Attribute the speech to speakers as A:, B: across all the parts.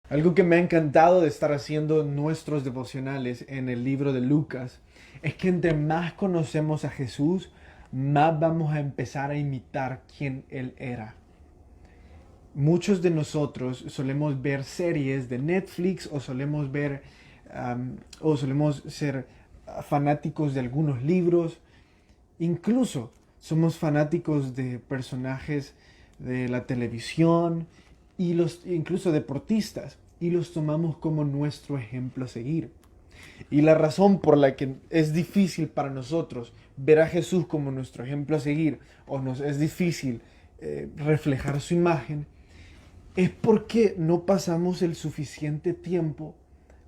A: Algo que me ha encantado de estar haciendo nuestros devocionales en el libro de Lucas es que entre más conocemos a Jesús, más vamos a empezar a imitar quién Él era. Muchos de nosotros solemos ver series de Netflix o solemos ver o solemos ser fanáticos de algunos libros. Incluso somos fanáticos de personajes de la televisión y los incluso deportistas y los tomamos como nuestro ejemplo a seguir. Y la razón por la que es difícil para nosotros ver a Jesús como nuestro ejemplo a seguir o nos es difícil reflejar su imagen es porque no pasamos el suficiente tiempo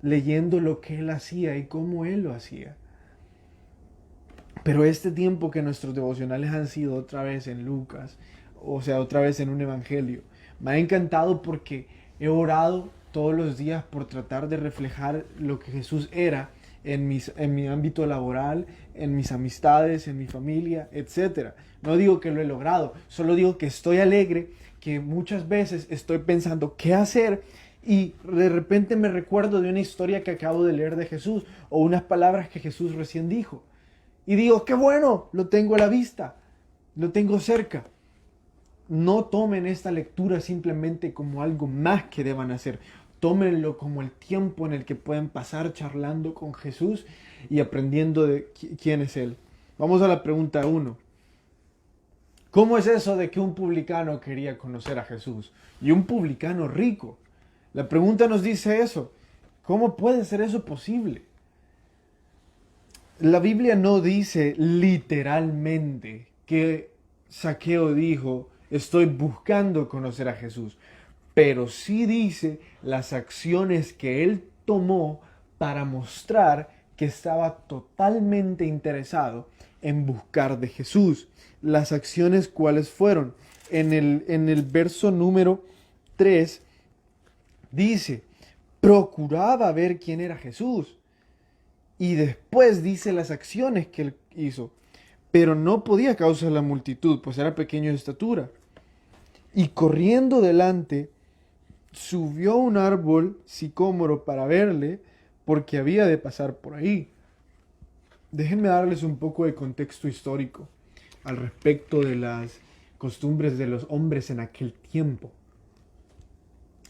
A: leyendo lo que él hacía y cómo él lo hacía. Pero este tiempo que nuestros devocionales han sido otra vez en Lucas, o sea, otra vez en un evangelio, me ha encantado porque he orado todos los días por tratar de reflejar lo que Jesús era en mi ámbito laboral, en mis amistades, en mi familia, etcétera. No digo que lo he logrado, solo digo que estoy alegre, que muchas veces estoy pensando qué hacer y de repente me recuerdo de una historia que acabo de leer de Jesús o unas palabras que Jesús recién dijo. Y digo, qué bueno, lo tengo a la vista, lo tengo cerca. No tomen esta lectura simplemente como algo más que deban hacer. Tómenlo como el tiempo en el que pueden pasar charlando con Jesús y aprendiendo de quién es Él. Vamos a la pregunta uno. ¿Cómo es eso de que un publicano quería conocer a Jesús? Y un publicano rico. La pregunta nos dice eso. ¿Cómo puede ser eso posible? La Biblia no dice literalmente que Zaqueo dijo, estoy buscando conocer a Jesús, pero sí dice las acciones que él tomó para mostrar que estaba totalmente interesado en buscar de Jesús. Las acciones cuáles fueron. En el verso número 3 dice, procuraba ver quién era Jesús. Y después dice las acciones que él hizo. Pero no podía causar la multitud, pues era pequeño de estatura. Y corriendo delante, subió a un árbol sicómoro para verle, porque había de pasar por ahí. Déjenme darles un poco de contexto histórico al respecto de las costumbres de los hombres en aquel tiempo.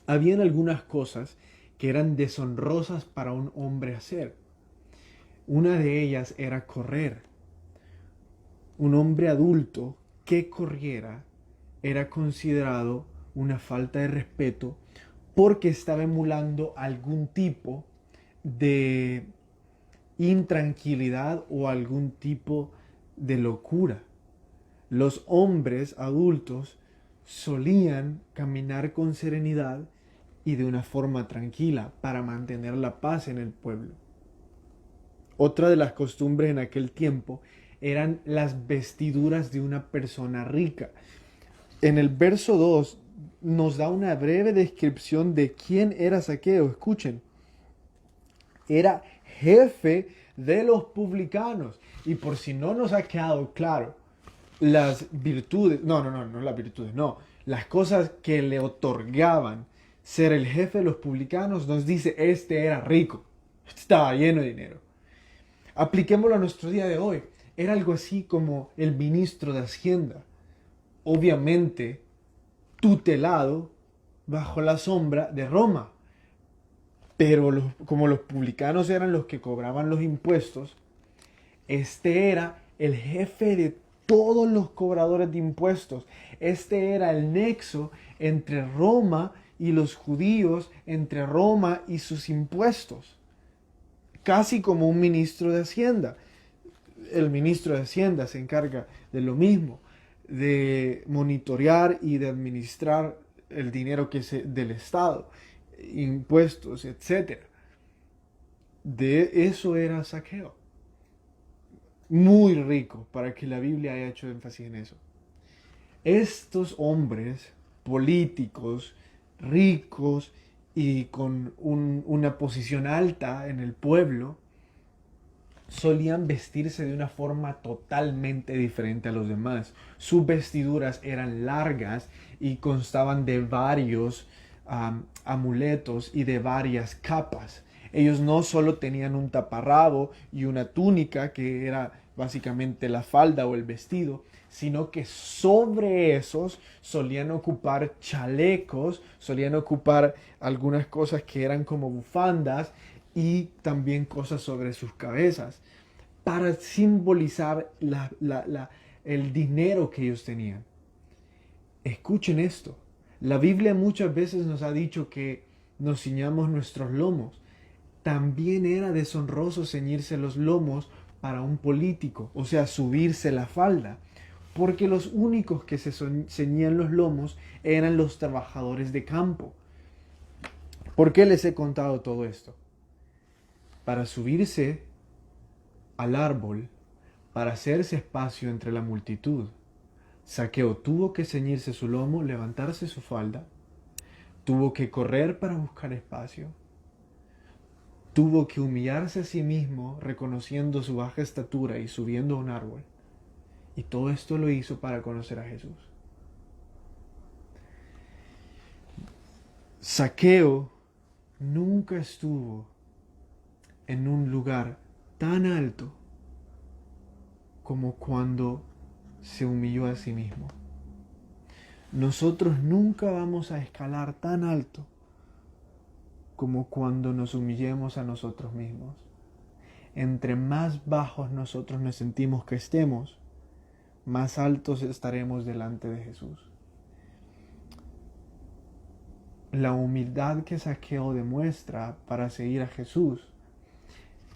A: Habían algunas cosas que eran deshonrosas para un hombre hacer. Una de ellas era correr. Un hombre adulto que corriera era considerado una falta de respeto porque estaba emulando algún tipo de intranquilidad o algún tipo de locura. Los hombres adultos solían caminar con serenidad y de una forma tranquila para mantener la paz en el pueblo. Otra de las costumbres en aquel tiempo eran las vestiduras de una persona rica. En el verso 2 nos da una breve descripción de quién era Zaqueo. Escuchen, era jefe de los publicanos. Y por si no nos ha quedado claro, las virtudes, no las virtudes, no, las cosas que le otorgaban ser el jefe de los publicanos, nos dice, este era rico, este estaba lleno de dinero. Apliquémoslo a nuestro día de hoy. Era algo así como el ministro de Hacienda, obviamente tutelado bajo la sombra de Roma. Pero como los publicanos eran los que cobraban los impuestos, este era el jefe de todos los cobradores de impuestos. Este era el nexo entre Roma y los judíos, entre Roma y sus impuestos. Casi como un ministro de Hacienda. El ministro de Hacienda se encarga de lo mismo, de monitorear y de administrar el dinero del Estado, impuestos, etcétera. De eso era Zaqueo. Muy rico para que la Biblia haya hecho énfasis en eso. Estos hombres políticos, ricos y con una posición alta en el pueblo, solían vestirse de una forma totalmente diferente a los demás. Sus vestiduras eran largas y constaban de varios amuletos y de varias capas. Ellos no solo tenían un taparrabo y una túnica, que era básicamente la falda o el vestido, sino que sobre esos solían ocupar chalecos, solían ocupar algunas cosas que eran como bufandas y también cosas sobre sus cabezas, para simbolizar el dinero que ellos tenían. Escuchen esto. La Biblia muchas veces nos ha dicho que nos ciñamos nuestros lomos. También era deshonroso ceñirse los lomos para un político, o sea, subirse la falda, porque los únicos que se ceñían los lomos eran los trabajadores de campo. ¿Por qué les he contado todo esto? Para subirse al árbol, para hacerse espacio entre la multitud, Zaqueo tuvo que ceñirse su lomo, levantarse su falda, tuvo que correr para buscar espacio, tuvo que humillarse a sí mismo reconociendo su baja estatura y subiendo a un árbol. Y todo esto lo hizo para conocer a Jesús. Zaqueo nunca estuvo en un lugar tan alto como cuando se humilló a sí mismo. Nosotros nunca vamos a escalar tan alto como cuando nos humillemos a nosotros mismos. Entre más bajos nosotros nos sentimos que estemos, más altos estaremos delante de Jesús. La humildad que Zaqueo demuestra para seguir a Jesús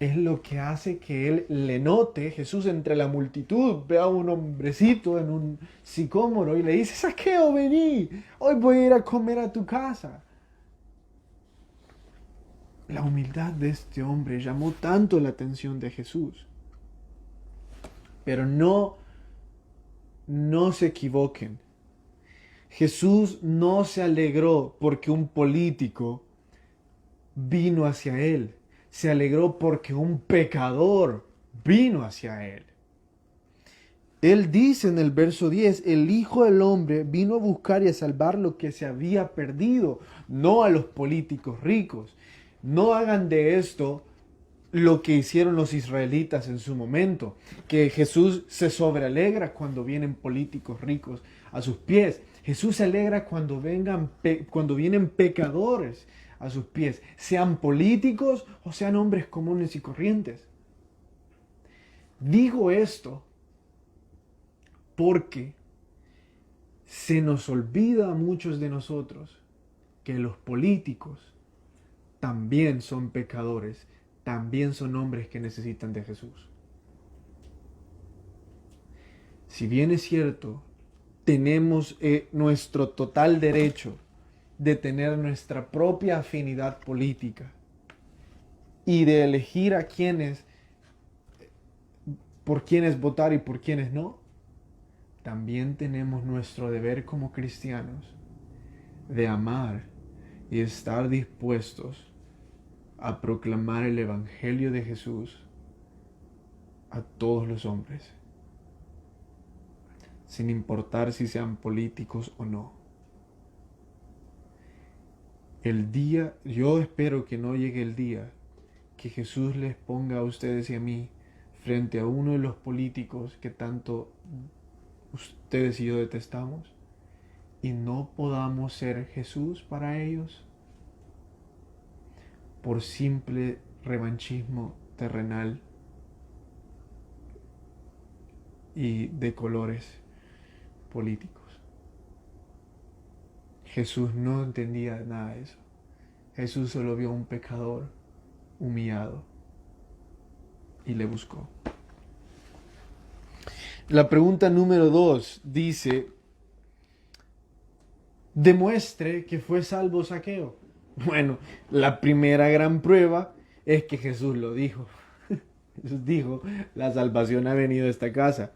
A: es lo que hace que él le note. Jesús entre la multitud ve a un hombrecito en un sicómoro y le dice: Zaqueo, vení, hoy voy a ir a comer a tu casa. La humildad de este hombre llamó tanto la atención de Jesús. Pero no se equivoquen. Jesús no se alegró porque un político vino hacia él. Se alegró porque un pecador vino hacia él. Él dice en el verso 10, el Hijo del Hombre vino a buscar y a salvar lo que se había perdido, no a los políticos ricos. No hagan de esto lo que hicieron los israelitas en su momento, que Jesús se sobrealegra cuando vienen políticos ricos a sus pies. Jesús se alegra cuando vienen pecadores a sus pies, sean políticos o sean hombres comunes y corrientes. Digo esto porque se nos olvida a muchos de nosotros que los políticos también son pecadores, también son hombres que necesitan de Jesús. Si bien es cierto, tenemos nuestro total derecho de tener nuestra propia afinidad política y de elegir por quienes votar y por quienes no, también tenemos nuestro deber como cristianos de amar y estar dispuestos a proclamar el Evangelio de Jesús a todos los hombres, sin importar si sean políticos o no. Yo espero que no llegue el día que Jesús les ponga a ustedes y a mí frente a uno de los políticos que tanto ustedes y yo detestamos y no podamos ser Jesús para ellos por simple revanchismo terrenal y de colores políticos. Jesús no entendía nada de eso. Jesús solo vio a un pecador humillado y le buscó. La pregunta número 2 dice: demuestre que fue salvo Zaqueo. Bueno, la primera gran prueba es que Jesús lo dijo. Jesús dijo: la salvación ha venido a esta casa.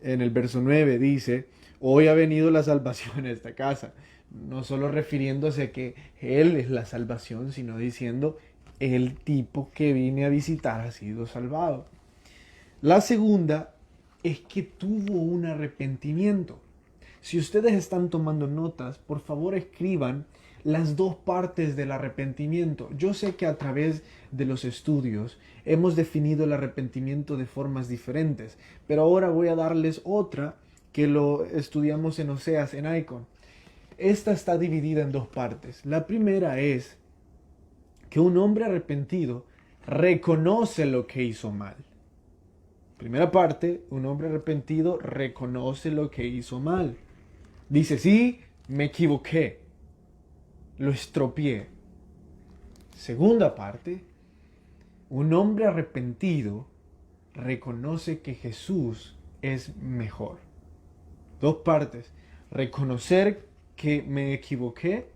A: En el verso 9 dice: hoy ha venido la salvación a esta casa. No solo refiriéndose a que Él es la salvación, sino diciendo: el tipo que vine a visitar ha sido salvado. La segunda es que tuvo un arrepentimiento. Si ustedes están tomando notas, por favor escriban las dos partes del arrepentimiento. Yo sé que a través de los estudios hemos definido el arrepentimiento de formas diferentes, pero ahora voy a darles otra que lo estudiamos en Oseas, en Icon. Esta está dividida en dos partes. La primera es que un hombre arrepentido reconoce lo que hizo mal. Primera parte, un hombre arrepentido reconoce lo que hizo mal. Dice, sí, me equivoqué, lo estropeé. Segunda parte, un hombre arrepentido reconoce que Jesús es mejor. Dos partes, reconocer que me equivoqué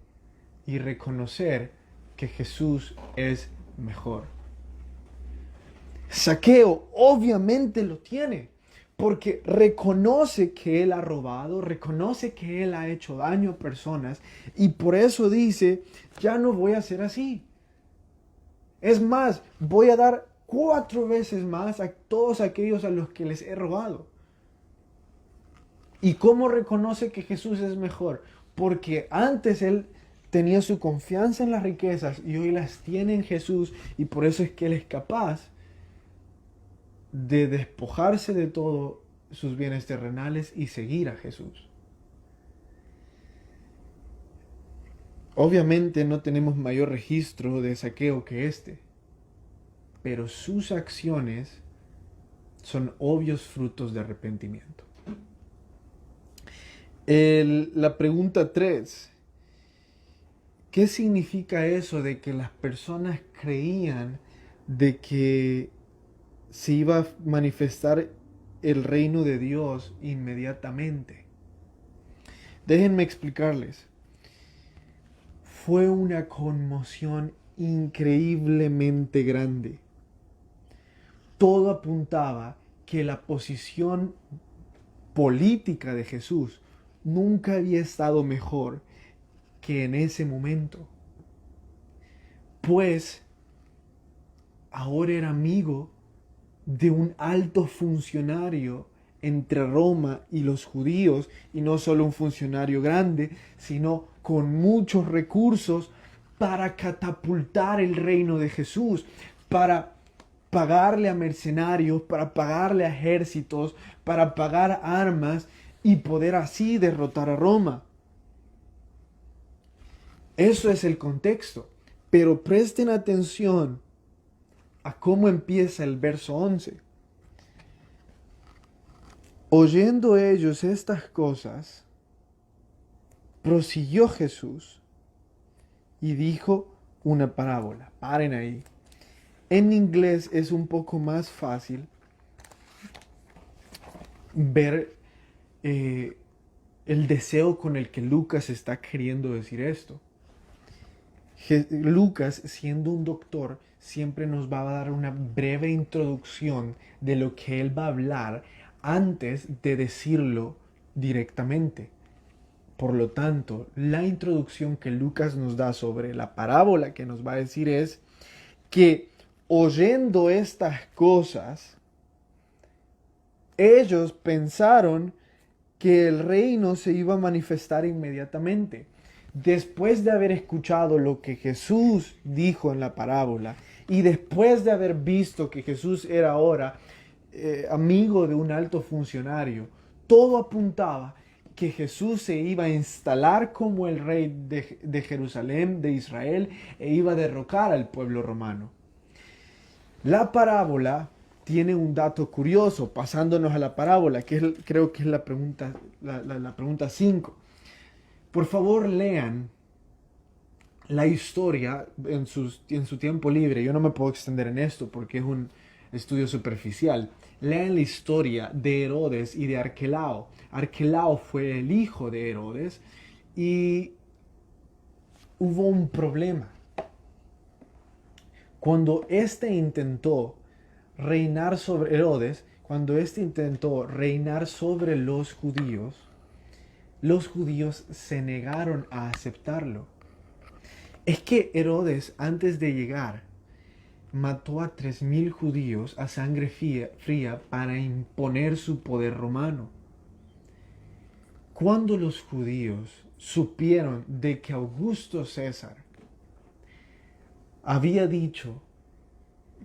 A: y reconocer que Jesús es mejor. Zaqueo obviamente lo tiene, porque reconoce que él ha robado, reconoce que él ha hecho daño a personas y por eso dice, ya no voy a ser así. Es más, voy a dar 4 veces más a todos aquellos a los que les he robado. ¿Y cómo reconoce que Jesús es mejor? Porque antes él tenía su confianza en las riquezas y hoy las tiene en Jesús y por eso es que él es capaz de despojarse de todos sus bienes terrenales y seguir a Jesús. Obviamente no tenemos mayor registro de Zaqueo que este, pero sus acciones son obvios frutos de arrepentimiento. La pregunta 3. ¿Qué significa eso de que las personas creían de que se iba a manifestar el reino de Dios inmediatamente? Déjenme explicarles. Fue una conmoción increíblemente grande. Todo apuntaba que la posición política de Jesús nunca había estado mejor que en ese momento. Pues ahora era amigo de un alto funcionario entre Roma y los judíos, y no solo un funcionario grande, sino con muchos recursos para catapultar el reino de Jesús, para pagarle a mercenarios, para pagarle a ejércitos, para pagar armas y poder así derrotar a Roma. Eso es el contexto, pero presten atención a cómo empieza el verso 11. Oyendo ellos estas cosas, prosiguió Jesús y dijo una parábola. Paren ahí. En inglés es un poco más fácil ver el deseo con el que Lucas está queriendo decir esto. Lucas, siendo un doctor, siempre nos va a dar una breve introducción de lo que él va a hablar antes de decirlo directamente. Por lo tanto, la introducción que Lucas nos da sobre la parábola que nos va a decir es que oyendo estas cosas, ellos pensaron que el reino se iba a manifestar inmediatamente. Después de haber escuchado lo que Jesús dijo en la parábola y después de haber visto que Jesús era ahora amigo de un alto funcionario, todo apuntaba que Jesús se iba a instalar como el rey de Jerusalén, de Israel, e iba a derrocar al pueblo romano. La parábola tiene un dato curioso, pasándonos a la parábola, que creo que es la pregunta 5. Por favor, lean la historia en su tiempo libre. Yo no me puedo extender en esto porque es un estudio superficial. Lean la historia de Herodes y de Arquelao. Arquelao fue el hijo de Herodes y hubo un problema. Cuando éste intentó reinar sobre Herodes, cuando éste intentó reinar sobre los judíos se negaron a aceptarlo. Es que Herodes, antes de llegar, mató a 3,000 judíos a sangre fría para imponer su poder romano. Cuando los judíos supieron de que Augusto César había dicho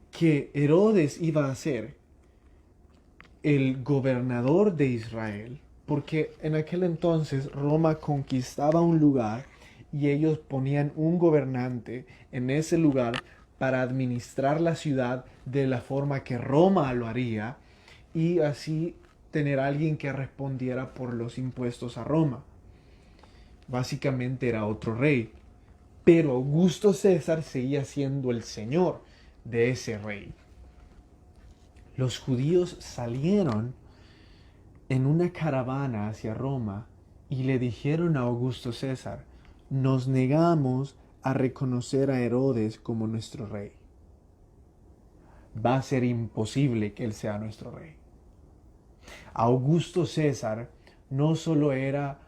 A: que Herodes iba a ser el gobernador de Israel, porque en aquel entonces Roma conquistaba un lugar y ellos ponían un gobernante en ese lugar para administrar la ciudad de la forma que Roma lo haría y así tener a alguien que respondiera por los impuestos a Roma. Básicamente era otro rey, pero Augusto César seguía siendo el señor de ese rey. Los judíos salieron en una caravana hacia Roma y le dijeron a Augusto César: nos negamos a reconocer a Herodes como nuestro rey. Va a ser imposible que él sea nuestro rey. Augusto César no solo era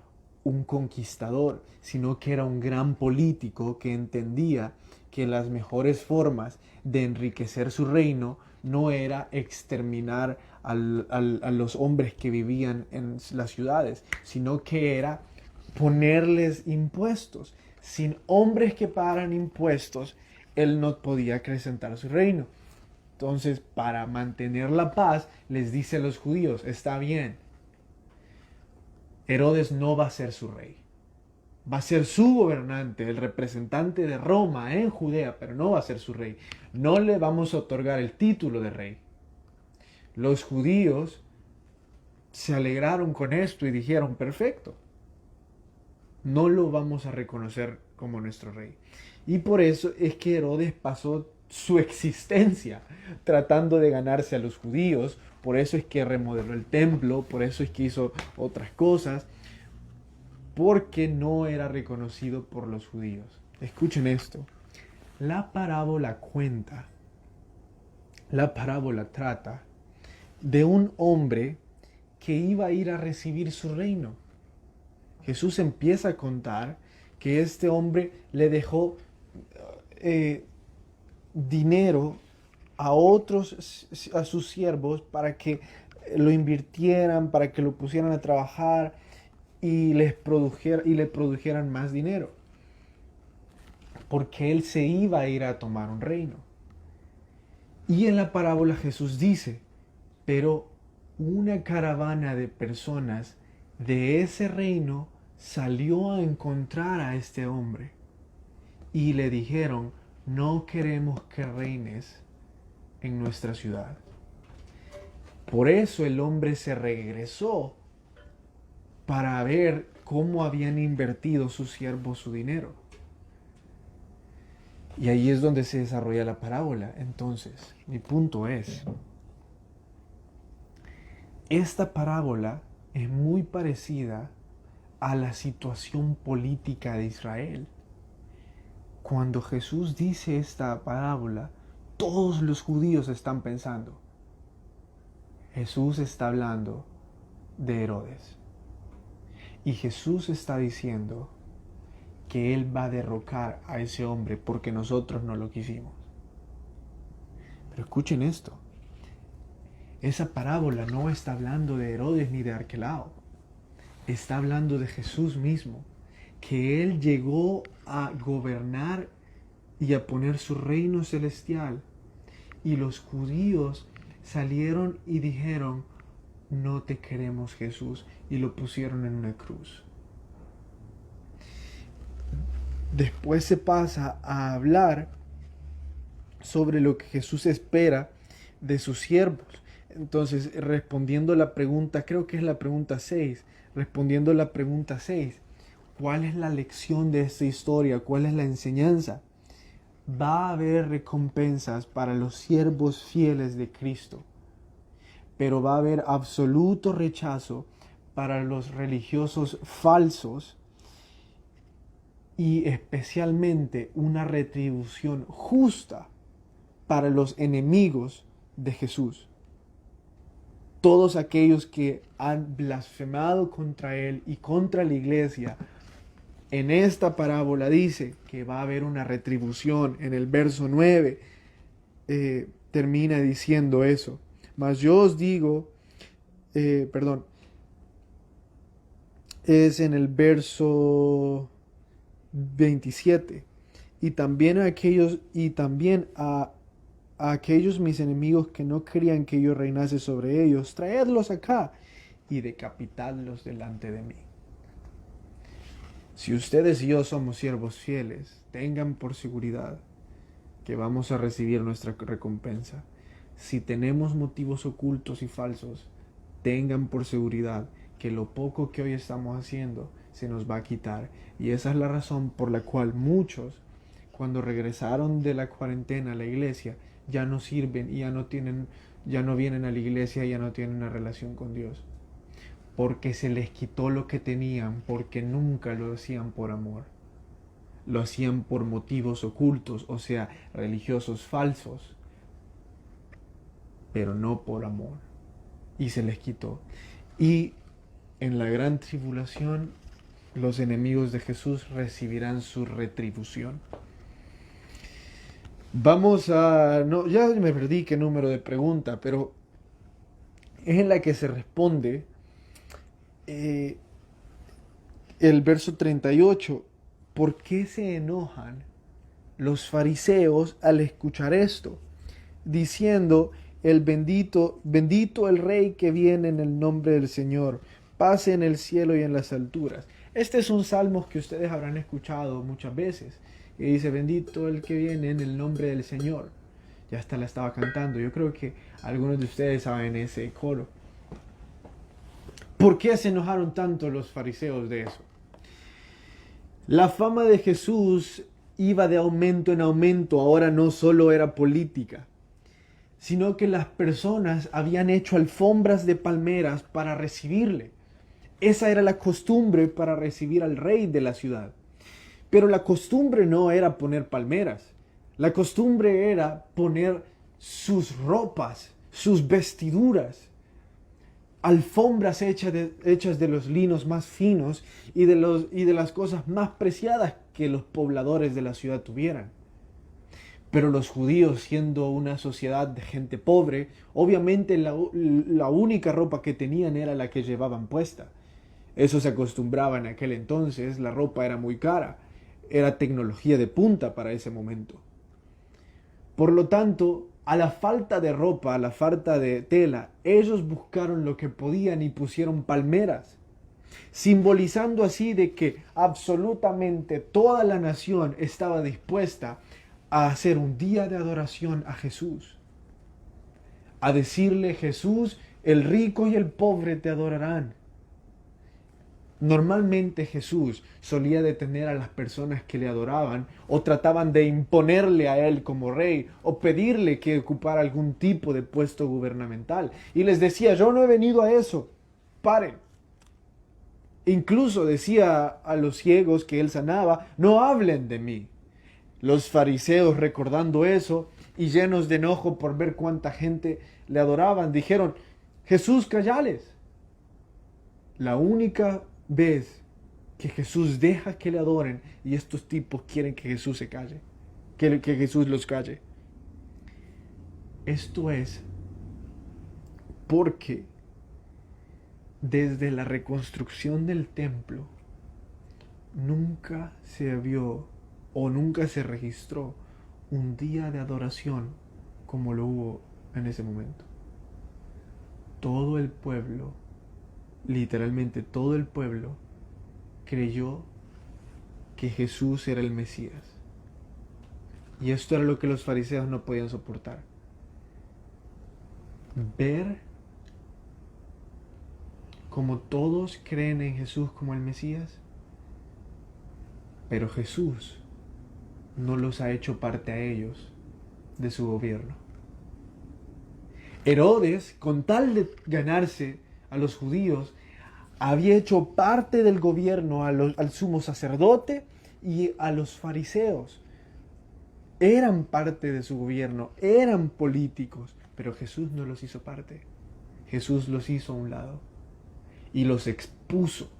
A: un conquistador, sino que era un gran político que entendía que las mejores formas de enriquecer su reino no era exterminar a los hombres que vivían en las ciudades, sino que era ponerles impuestos. Sin hombres que pagaran impuestos, él no podía acrecentar su reino. Entonces, para mantener la paz, les dice a los judíos: está bien, Herodes no va a ser su rey. Va a ser su gobernante, el representante de Roma en Judea, pero no va a ser su rey. No le vamos a otorgar el título de rey. Los judíos se alegraron con esto y dijeron: perfecto, no lo vamos a reconocer como nuestro rey. Y por eso es que Herodes pasó su existencia tratando de ganarse a los judíos. Por eso es que remodeló el templo, por eso es que hizo otras cosas, porque no era reconocido por los judíos. Escuchen esto. La parábola trata de un hombre que iba a ir a recibir su reino. Jesús empieza a contar que este hombre le dejó dinero a sus siervos para que lo invirtieran, para que lo pusieran a trabajar y le produjeran más dinero, porque él se iba a ir a tomar un reino. Y en la parábola Jesús dice: pero una caravana de personas de ese reino salió a encontrar a este hombre y le dijeron: no queremos que reines en nuestra ciudad. Por eso el hombre se regresó para ver cómo habían invertido sus siervos su dinero. Y ahí es donde se desarrolla la parábola. Entonces, mi punto es, esta parábola es muy parecida a la situación política de Israel. Cuando Jesús dice esta parábola, todos los judíos están pensando: Jesús está hablando de Herodes. Y Jesús está diciendo que Él va a derrocar a ese hombre porque nosotros no lo quisimos. Pero escuchen esto. Esa parábola no está hablando de Herodes ni de Arquelao. Está hablando de Jesús mismo, que Él llegó a gobernar y a poner su reino celestial. Y los judíos salieron y dijeron: no te queremos, Jesús, y lo pusieron en una cruz. Después se pasa a hablar sobre lo que Jesús espera de sus siervos. Entonces, respondiendo la pregunta, creo que es la pregunta 6, respondiendo la pregunta 6, ¿cuál es la lección de esta historia? ¿Cuál es la enseñanza? Va a haber recompensas para los siervos fieles de Cristo, pero va a haber absoluto rechazo para los religiosos falsos y especialmente una retribución justa para los enemigos de Jesús. Todos aquellos que han blasfemado contra Él y contra la iglesia, en esta parábola dice que va a haber una retribución. En el verso 9 termina diciendo eso. Mas yo os digo, es en el verso 27. A aquellos mis enemigos que no querían que yo reinase sobre ellos, traedlos acá y decapitadlos delante de mí. Si ustedes y yo somos siervos fieles, tengan por seguridad que vamos a recibir nuestra recompensa. Si tenemos motivos ocultos y falsos, tengan por seguridad que lo poco que hoy estamos haciendo se nos va a quitar. Y esa es la razón por la cual muchos, cuando regresaron de la cuarentena a la iglesia, ya no sirven y ya no vienen a la iglesia y ya no tienen una relación con Dios. Porque se les quitó lo que tenían, porque nunca lo hacían por amor. Lo hacían por motivos ocultos, o sea, religiosos falsos, pero no por amor. Y se les quitó. Y en la gran tribulación, los enemigos de Jesús recibirán su retribución. Vamos a... No, ya me perdí qué número de pregunta, pero es en la que se responde el verso 38. ¿Por qué se enojan los fariseos al escuchar esto? Diciendo, bendito el Rey que viene en el nombre del Señor, paz en el cielo y en las alturas. Este es un salmo que ustedes habrán escuchado muchas veces, que dice, bendito el que viene en el nombre del Señor. Ya hasta la estaba cantando, yo creo que algunos de ustedes saben ese coro. ¿Por qué se enojaron tanto los fariseos de eso? La fama de Jesús iba de aumento en aumento, ahora no solo era política, sino que las personas habían hecho alfombras de palmeras para recibirle. Esa era la costumbre para recibir al rey de la ciudad. Pero la costumbre no era poner palmeras. La costumbre era poner sus ropas, sus vestiduras, alfombras hechas de los linos más finos y de las cosas más preciadas que los pobladores de la ciudad tuvieran. Pero los judíos, siendo una sociedad de gente pobre, obviamente la única ropa que tenían era la que llevaban puesta. Eso se acostumbraba en aquel entonces, la ropa era muy cara, era tecnología de punta para ese momento. Por lo tanto, a la falta de ropa, a la falta de tela, ellos buscaron lo que podían y pusieron palmeras, simbolizando así de que absolutamente toda la nación estaba dispuesta a hacer un día de adoración a Jesús, a decirle, Jesús, el rico y el pobre te adorarán. Normalmente Jesús solía detener a las personas que le adoraban o trataban de imponerle a él como rey o pedirle que ocupara algún tipo de puesto gubernamental. Y les decía, yo no he venido a eso, paren. Incluso decía a los ciegos que él sanaba, no hablen de mí. Los fariseos, recordando eso y llenos de enojo por ver cuánta gente le adoraban, dijeron, Jesús, cállales. La única vez que Jesús deja que le adoren y estos tipos quieren que Jesús se calle, que Jesús los calle. Esto es porque desde la reconstrucción del templo nunca se vio o nunca se registró un día de adoración como lo hubo en ese momento. Todo el pueblo, literalmente todo el pueblo, creyó que Jesús era el Mesías. Y esto era lo que los fariseos no podían soportar. Ver como todos creen en Jesús como el Mesías, pero Jesús no los ha hecho parte a ellos de su gobierno. Herodes, con tal de ganarse a los judíos, había hecho parte del gobierno al sumo sacerdote y a los fariseos. Eran parte de su gobierno, eran políticos, pero Jesús no los hizo parte. Jesús los hizo a un lado y los expuso.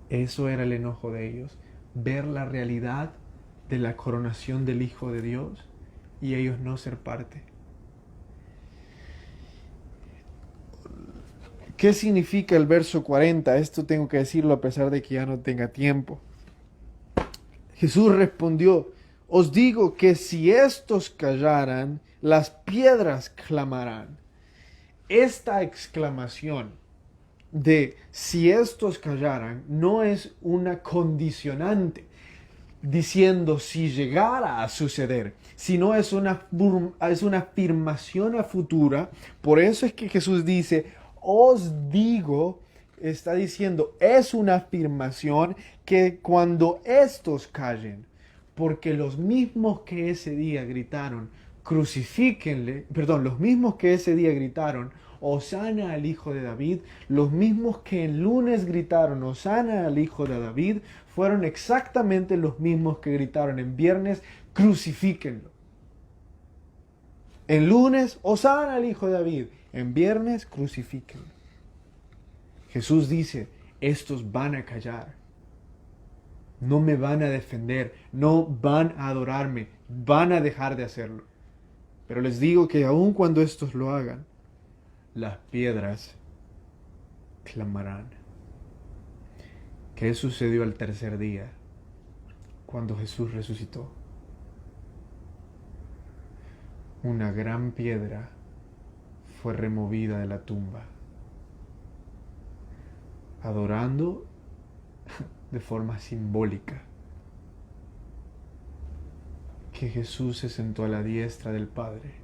A: Eso era el enojo de ellos, ver la realidad de la coronación del Hijo de Dios y ellos no ser parte. ¿Qué significa el verso 40? Esto tengo que decirlo a pesar de que ya no tenga tiempo. Jesús respondió, os digo que si estos callaran, las piedras clamarán. Esta exclamación de si estos callaran no es una condicionante diciendo si llegara a suceder, sino es una afirmación a futura. Por eso es que Jesús dice, os digo, está diciendo, es una afirmación que cuando estos callen, porque los mismos que ese día gritaron, crucifíquenle, perdón, los mismos que ese día gritaron, Hosana al Hijo de David, los mismos que el lunes gritaron, Hosana al Hijo de David, fueron exactamente los mismos que gritaron en viernes, crucifíquenlo. En lunes, Hosana al Hijo de David, en viernes, crucifíquenlo. Jesús dice, estos van a callar, no me van a defender, no van a adorarme, van a dejar de hacerlo. Pero les digo que aun cuando estos lo hagan, las piedras clamarán. ¿Qué sucedió al tercer día cuando Jesús resucitó? Una gran piedra fue removida de la tumba, adorando de forma simbólica que Jesús se sentó a la diestra del Padre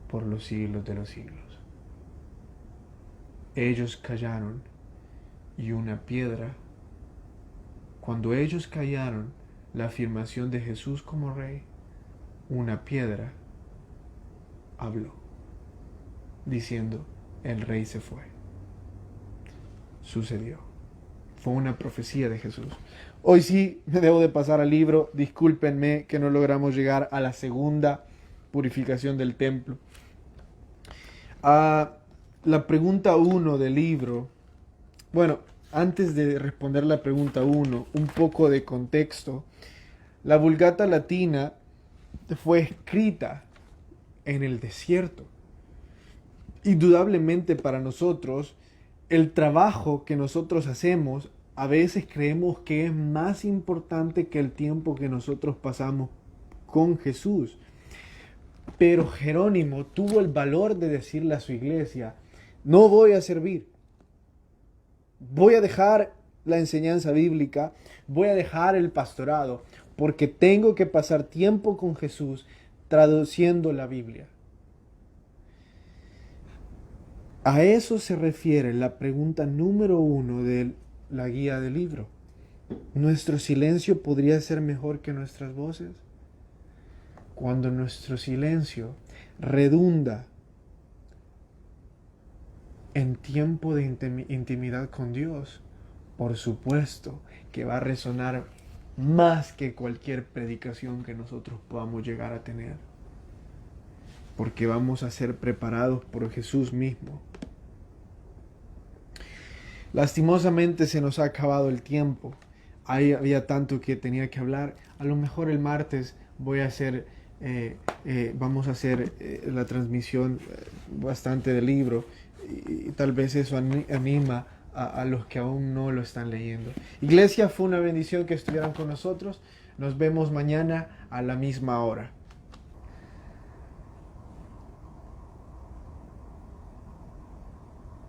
A: por los siglos de los siglos. Ellos callaron y una piedra, cuando ellos callaron la afirmación de Jesús como rey, una piedra habló, diciendo, el rey se fue. Sucedió. Fue una profecía de Jesús. Hoy sí me debo de pasar al libro. Discúlpenme que no logramos llegar a la segunda purificación del templo. La pregunta 1 del libro. Bueno, antes de responder la pregunta 1, un poco de contexto. La Vulgata Latina fue escrita en el desierto. Indudablemente para nosotros, el trabajo que nosotros hacemos, a veces creemos que es más importante que el tiempo que nosotros pasamos con Jesús. Pero Jerónimo tuvo el valor de decirle a su iglesia, no voy a servir, voy a dejar la enseñanza bíblica, voy a dejar el pastorado, porque tengo que pasar tiempo con Jesús traduciendo la Biblia. A eso se refiere la pregunta número 1 de la guía del libro. ¿Nuestro silencio podría ser mejor que nuestras voces? Cuando nuestro silencio redunda en tiempo de intimidad con Dios, por supuesto que va a resonar más que cualquier predicación que nosotros podamos llegar a tener. Porque vamos a ser preparados por Jesús mismo. Lastimosamente se nos ha acabado el tiempo. Había tanto que tenía que hablar. A lo mejor el martes vamos a hacer la transmisión bastante del libro. Y tal vez eso anima a los que aún no lo están leyendo. Iglesia, fue una bendición que estuvieran con nosotros. Nos vemos mañana a la misma hora.